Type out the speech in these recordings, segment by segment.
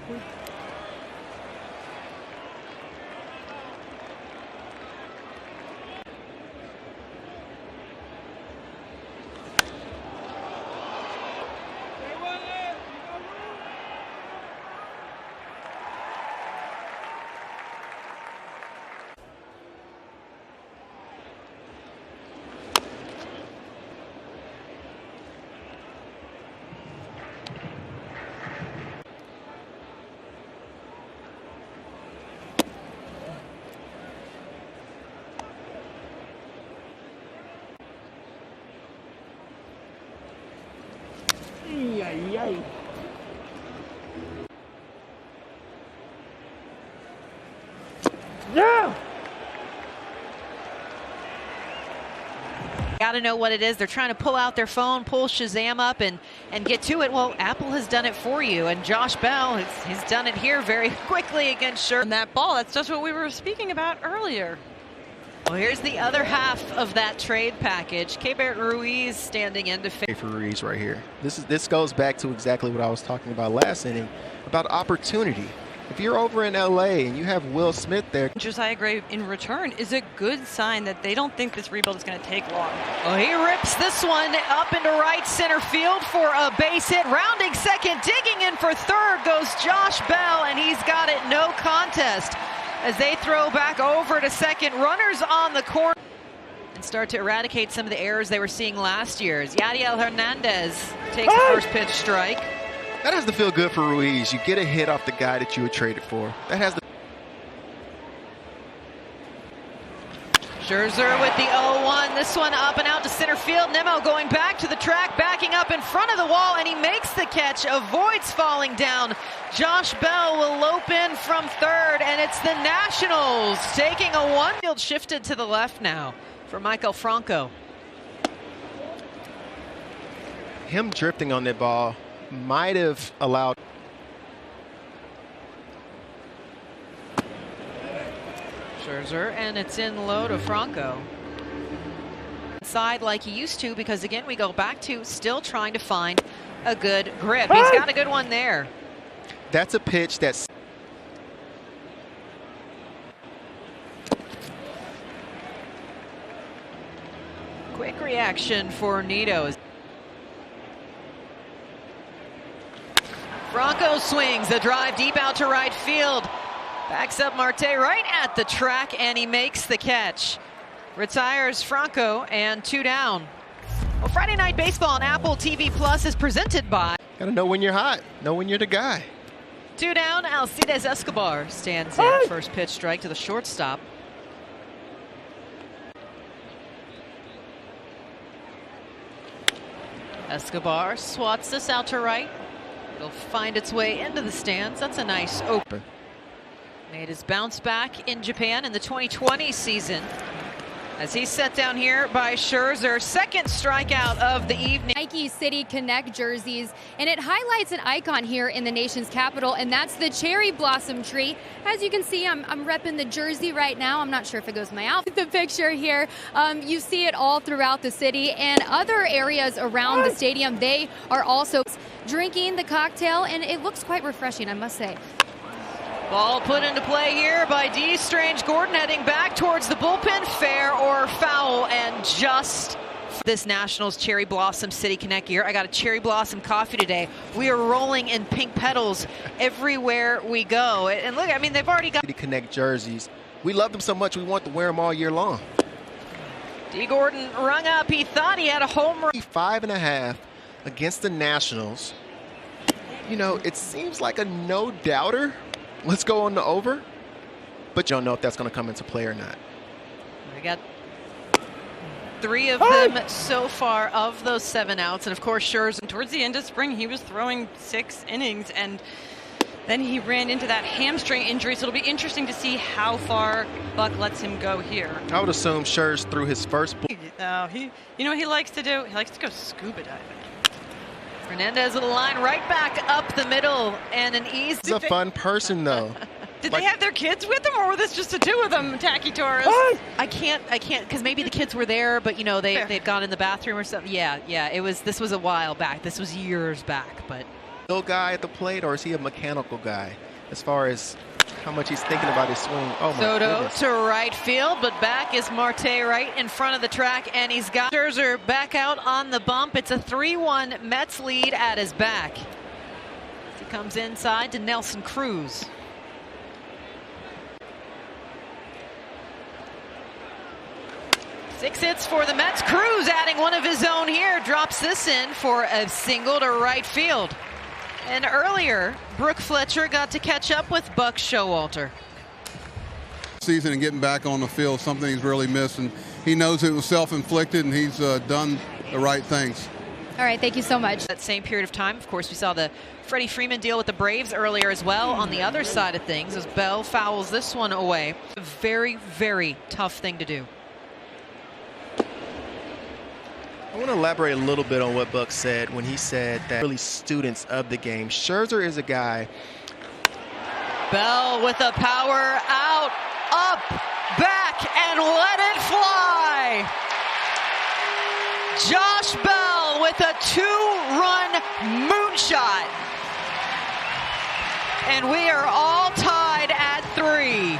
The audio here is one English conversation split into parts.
Yeah. Got to know what it is. They're trying to pull out their phone, pull Shazam up and get to it. Well, Apple has done it for you, and Josh Bell has done it here very quickly against Scherzer. And that ball, that's just what we were speaking about earlier. Well, here's the other half of that trade package. Keibert Ruiz standing in to For Ruiz right here. This goes back to exactly what I was talking about last inning, about opportunity. If you're over in LA and you have Will Smith there. Josiah Gray in return is a good sign that they don't think this rebuild is going to take long. Well, he rips this one up into right center field for a base hit. Rounding second, digging in for third goes Josh Bell, and he's got it no contest as they throw back over to second. Runners on the corner and start to eradicate some of the errors they were seeing last year as Yadiel Hernandez takes the first pitch strike. That has to feel good for Ruiz. You get a hit off the guy that you were traded for. That has to. Scherzer with the 0-1. This one up and out to center field. Nemo going back to the track, backing up in front of the wall, and he makes the catch, avoids falling down. Josh Bell will lope in from third, and it's the Nationals taking a one. Field shifted to the left now for Michael Franco. Him drifting on that ball might have allowed. Scherzer, and it's in low to Franco. Side like he used to, because again we go back to still trying to find a good grip. He's got a good one there. That's a pitch that's. Quick reaction for Nito. Franco swings the drive deep out to right field. Backs up Marte right at the track, and he makes the catch. Retires Franco, and 2 down. Well, Friday Night Baseball on Apple TV Plus is presented by. Gotta know when you're hot, know when you're the guy. 2 down, Alcides Escobar stands in. First pitch strike to the shortstop. Escobar swats this out to right. It'll find its way into the stands. That's a nice open. Made his bounce back in Japan in the 2020 season as he's set down here by Scherzer. Second strikeout of the evening. Nike City Connect jerseys, and it highlights an icon here in the nation's capital, and that's the cherry blossom tree. As you can see, I'm repping the jersey right now. I'm not sure if it goes with my outfit. The picture here, you see it all throughout the city and other areas around the stadium. They are also drinking the cocktail, and it looks quite refreshing, I must say. Ball put into play here by D. Strange Gordon, heading back towards the bullpen. Fair or foul, and just this Nationals Cherry Blossom City Connect gear. I got a cherry blossom coffee today. We are rolling in pink petals everywhere we go. And look, I mean, they've already got City Connect jerseys. We love them so much we want to wear them all year long. D. Gordon rung up. He thought he had a home run. 5.5 against the Nationals. You know, it seems like a no-doubter. Let's go on the over, but you don't know if that's going to come into play or not. We got 3 of them so far of those 7 outs, and of course Scherzer. Towards the end of spring, he was throwing 6 innings, and then he ran into that hamstring injury, so it'll be interesting to see how far Buck lets him go here. I would assume Scherzer threw his first. You know what he likes to do? He likes to go scuba diving. Hernandez with a line right back up the middle, and an easy. He's a fun person, though. Did they have their kids with them, or were this just the 2 of them, tacky tourists? I can't, because maybe the kids were there, but you know they'd gone in the bathroom or something. Yeah, it was. This was a while back. This was years back, but Little guy at the plate, or is he a mechanical guy as far as how much he's thinking about his swing? Oh my Soto goodness. to right field, but back is Marte right in front of the track, and he's got Scherzer back out on the bump. It's a 3-1 Mets lead at his back. He comes inside to Nelson Cruz. Six hits for the Mets. Cruz adding one of his own here, drops this in for a single to right field. And earlier, Brooke Fletcher got to catch up with Buck Showalter. Season and getting back on the field, something he's really missed, and he knows it was self-inflicted, and he's done the right things. All right, thank you so much. That same period of time, of course, we saw the Freddie Freeman deal with the Braves earlier as well on the other side of things as Bell fouls this one away. A very, very tough thing to do. I want to elaborate a little bit on what Buck said when he said that really students of the game. Scherzer is a guy. Bell with a power out, up, back, and let it fly. Josh Bell with a 2-run moonshot. And we are all tied at 3.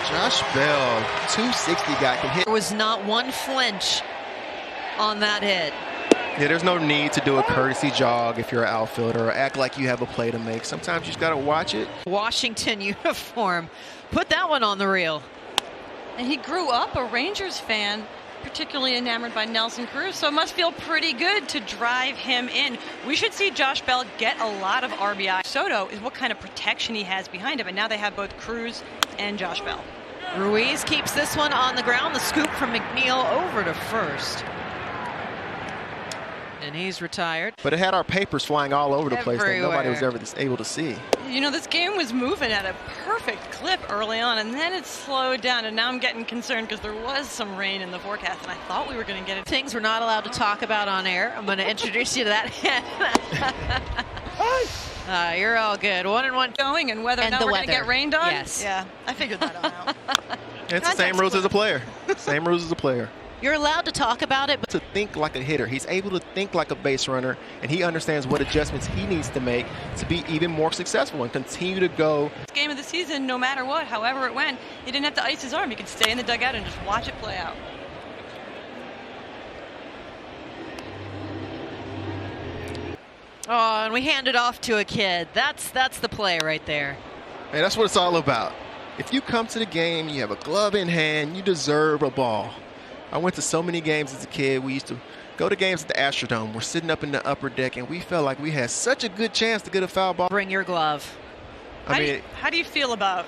Josh Bell, 260 guy, can hit. There was not one flinch on that hit. Yeah, there's no need to do a courtesy jog if you're an outfielder or act like you have a play to make. Sometimes you just got to watch it. Washington uniform. Put that one on the reel. And he grew up a Rangers fan, particularly enamored by Nelson Cruz, so it must feel pretty good to drive him in. We should see Josh Bell get a lot of RBI. Soto is what kind of protection he has behind him, and now they have both Cruz and Josh Bell. Ruiz keeps this one on the ground. The scoop from McNeil over to first. And he's retired. But it had our papers flying all over the place that nobody was Everywhere. ever able to see. You know, this game was moving at a perfect clip early on, and then it slowed down, and now I'm getting concerned because there was some rain in the forecast, and I thought we were going to get it. Things we're not allowed to talk about on air. I'm going to introduce you to that. You're all good. 1-1 Going, and whether or And not the we're going to weather. get rained on. Yes. Yeah, I figured that out. It's the same rules as a player. Same rules as a player. You're allowed to talk about it, but To think like a hitter. He's able to think like a base runner, and he understands what adjustments he needs to make to be even more successful and continue to go. Game of the season, no matter what, however it went, he didn't have to ice his arm. He could stay in the dugout and just watch it play out. oh, and we hand it off to a kid. That's the play right there. Hey, that's what it's all about. If you come to the game, you have a glove in hand, you deserve a ball. I went to so many games as a kid. We used to go to games at the Astrodome. We're sitting up in the upper deck, and we felt like we had such a good chance to get a foul ball. Bring your glove. How do you feel about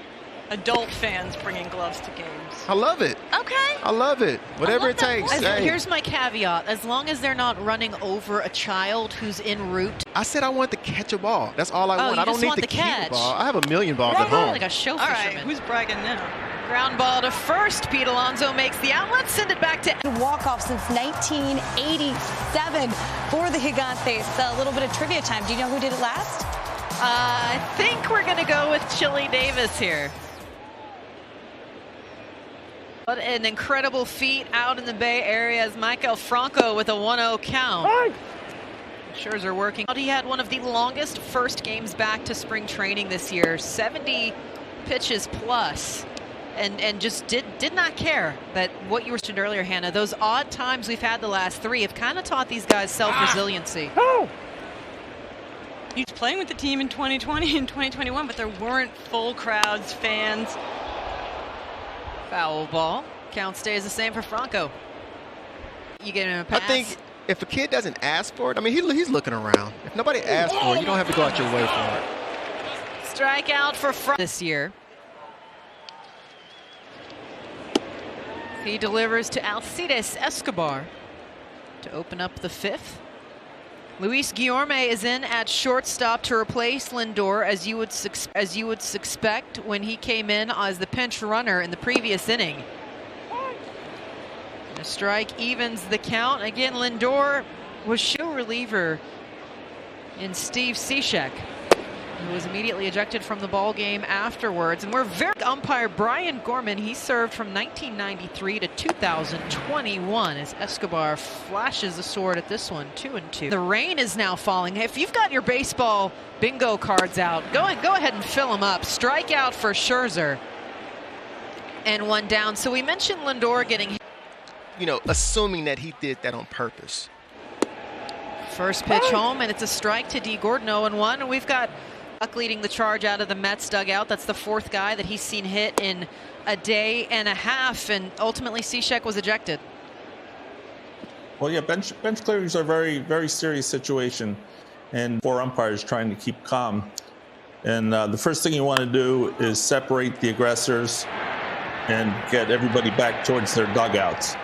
adult fans bringing gloves to games? I love it. Okay. I love it. Whatever it takes. Hey, Here's my caveat. As long as they're not running over a child who's en route. I said I want to catch a ball. That's all I want. you I don't just need want to the keep catch. a ball. I have a million balls at home. Like a show All right, fisherman. who's bragging now? Ground ball to first. Pete Alonso makes the out. Let's send it back to Walk-off since 1987 for the Gigantes. A little bit of trivia time. Do you know who did it last? I think we're going to go with Chili Davis here. What an incredible feat out in the Bay Area as Michael Franco with a 1-0 count. Scherzer working. He had one of the longest first games back to spring training this year, 70 pitches plus, and just did not care that what you were saying earlier, Hannah. Those odd times we've had the last 3 have kind of taught these guys self-resiliency. He's playing with the team in 2020 and 2021, but there weren't full crowds, fans. Foul ball. Count stays the same for Franco. You get him a pass. I think if a kid doesn't ask for it, I mean, he's looking around. If nobody asks for it, you don't have to go out your way for it. Strikeout for Franco this year. He delivers to Alcides Escobar to open up the 5th. Luis Guillorme is in at shortstop to replace Lindor, as you would suspect when he came in as the pinch runner in the previous inning. A strike evens the count. Again, Lindor was show reliever in Steve Cishek. who was immediately ejected from the ball game afterwards. And we're very umpire Brian Gorman. He served from 1993 to 2021 as Escobar flashes the sword at this one, 2-2. The rain is now falling. If you've got your baseball bingo cards out, go ahead and fill them up. Strikeout for Scherzer. And one down. So we mentioned Lindor getting, You know, assuming that he did that on purpose. first pitch home, and it's a strike to D. Gordon, 0-1. And we've got Buck leading the charge out of the Mets dugout. That's the fourth guy that he's seen hit in a day and a half, and ultimately Cishek was ejected. Well, yeah, bench clearings are a very, very serious situation, and 4 umpires trying to keep calm. And the first thing you want to do is separate the aggressors and get everybody back towards their dugouts.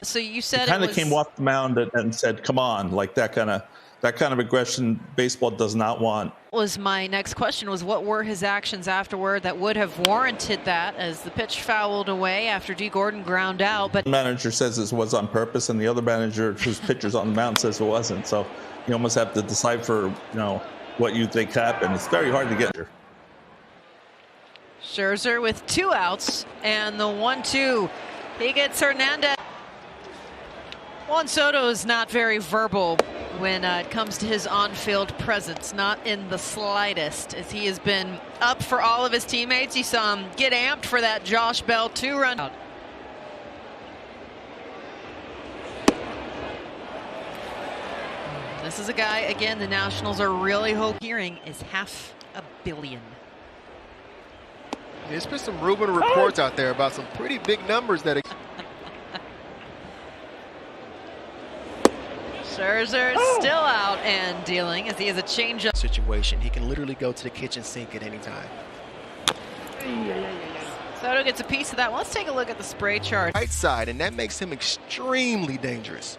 So you said it kind of came off the mound and said, "Come on!" Like that kind of aggression. Baseball does not want. Was my next question was what were his actions afterward that would have warranted that, as the pitch fouled away after D. Gordon ground out. But the manager says this was on purpose, and the other manager whose pitcher's on the mound says it wasn't. So you almost have to decipher, what you think happened. It's very hard to get there. Scherzer with 2 outs, and the 1-2. He gets Hernandez. Juan Soto is not very verbal when it comes to his on-field presence, not in the slightest, as he has been up for all of his teammates. You saw him get amped for that Josh Bell 2-run out. This is a guy, again, the Nationals are really hearing is $500 million. There's been some Ruben reports out there about some pretty big numbers that. Scherzer still out and dealing as he has a changeup Situation. He can literally go to the kitchen sink at any time. Soto gets a piece of that. Let's take a look at the spray chart. Right side, and that makes him extremely dangerous.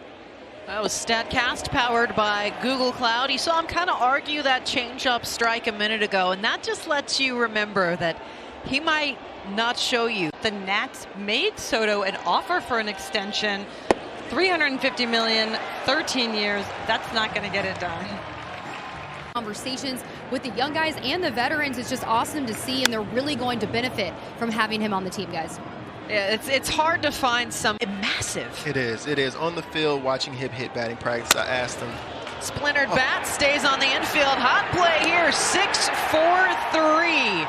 That was StatCast powered by Google Cloud. You saw him kind of argue that changeup strike a minute ago, and that just lets you remember that he might not show you. The Nats made Soto an offer for an extension, $350 million, 13 years. That's not going to get it done. Conversations with the young guys and the veterans is just awesome to see, and they're really going to benefit from having him on the team, guys. Yeah, it's hard to find some massive. It is. On the field, watching him hit batting practice, I asked him. Splintered bat stays on the infield. Hot play here, 6-4-3.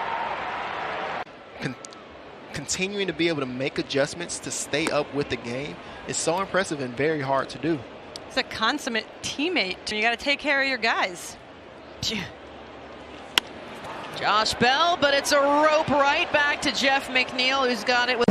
Continuing to be able to make adjustments to stay up with the game is so impressive and very hard to do. He's a consummate teammate. You got to take care of your guys. Josh Bell, but it's a rope right back to Jeff McNeil, who's got it with